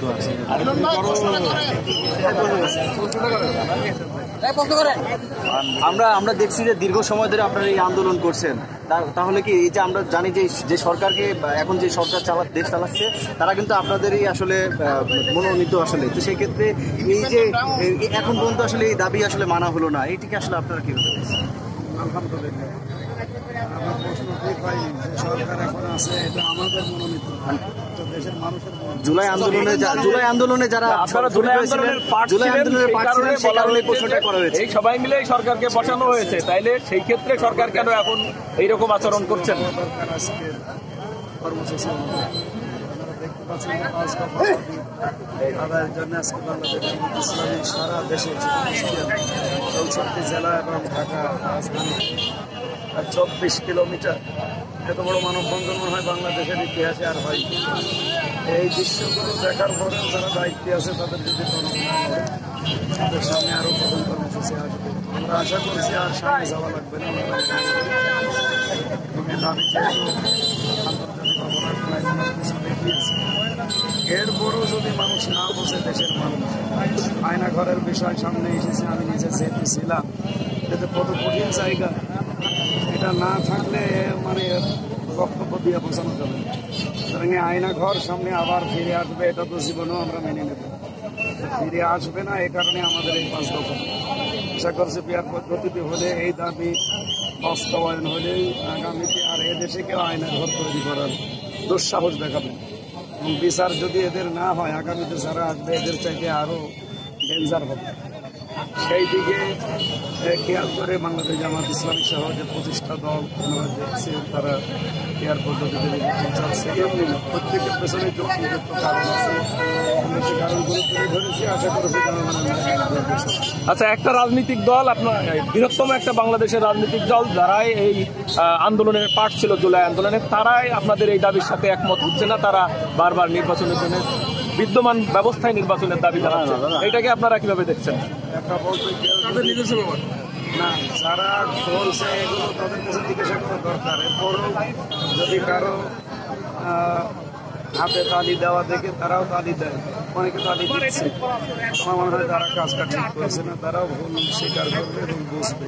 অব্যাহত আছে। আমরা দেখছি যে দীর্ঘ সময় ধরে আপনারা এই আন্দোলন করছেন, তাহলে কি এই যে আমরা জানি যে সরকারকে এখন যে সরকার দেশ চালাচ্ছে তারা কিন্তু আপনাদেরই আসলে মনোনীত আসলে, তো সেক্ষেত্রে এই যে এখন পর্যন্ত আসলে এই দাবি আসলে মানা হলো না, এটিকে আসলে আপনারা কিভাবে দেখছেন? আলহামদুলিল্লাহ, আমরা প্রশ্ন পাইনি যে সরকার এখন আছে এটা আমাদের মনোনীত, দেশের মানুষের জুলাই আন্দোলনে যারা আপনারা জুলাই আন্দোলনের পার্ট ছিলেন সেই কারণে প্রশ্নটা করা হয়েছে। এই সবাই মিলে সরকারকে বসানো হয়েছে, তাইলে সেই ক্ষেত্রে সরকার কেন এখন এইরকম আচরণ করছেন? আজকের কর্মসূচি দেখতে পাচ্ছেন আদায়ের জন্য আজকে বাংলাদেশ ইসলামী সারা দেশে 64 জেলা এবং ঢাকা রাজধানী 24 কিলোমিটার এত বড় মানববন্ধন মনে হয় বাংলাদেশের ইতিহাসে আর হয়। এই দৃশ্যগুলো দেখার পরে যারা দায়িত্বে আছে তাদের যদি তাদের সামনে আরো প্রধান কর্মসূচি আসবে, আমরা আশা করছি আর সামনে যাওয়া লাগবে না। আমি যেহেতু আন্তর্জাতিক অপরাধ কিছু দেখিয়েছি, এরপরও যদি মানুষ না বসে, দেশের মানুষ আয়না ঘরের বিষয় সামনে এসেছে, আমি নিজে যেহেতু ছিলাম, এতে কত কঠিন জায়গা, এটা না থাকলে মানে বক্তব্য দিয়ে বোঝানো যাবে। সুতরাং আয়না ঘর সামনে আবার ফিরে আসবে, এটা তো জীবনেও আমরা মেনে নেব। ফিরে আসবে না, এ কারণে আমাদের এই 5 দফা। আশা করছি বিয়ার পদ্ধতিতে হলে এই দাবি বাস্তবায়ন হলে আগামীতে আর এদেশে কেউ আয়না ঘর তৈরি করার দুঃসাহস দেখাবে, এবং বিচার যদি এদের না হয় আগামীতে যারা আসবে এদের চাইতে আরো ডেঞ্জার হবে। সেই দিকে খেয়াল করে বাংলাদেশ জামাত ইসলামী সহ যে প্রতিষ্ঠা দল আমরা দেখছি তারা কেয়ার পদ্ধতিতে চাচ্ছে, এমনি না, প্রত্যেকের পেছনে যুক্তিযুক্ত কারণ আছে, আমরা সে কারণগুলো তুলে ধরেছি। আশা করছি আচ্ছা, একটা রাজনৈতিক দল, আপনার বৃহত্তম একটা বাংলাদেশের রাজনৈতিক দল যারাই এই আন্দোলনের পার্ট ছিল জুলাই আন্দোলনে, তারাই আপনাদের এই দাবির সাথে একমত হচ্ছে না, তারা বারবার নির্বাচনের জন্য বিদ্যমান ব্যবস্থায় নির্বাচনের দাবি জানাচ্ছে, এটাকে আপনারা কিভাবে দেখছেন? একটা বলতে না, যারা বলছে এগুলো তাদের কাছে জিজ্ঞাসা করা দরকার। এরপরও যদি কারো হাতে তালি দেওয়া দেখে তারাও তালি দেয়, অনেকে তালি দিচ্ছে, আমার মনে হয় তারা কাজটা ঠিক করছে না, তারাও ভুল স্বীকার করবে এবং বুঝবে।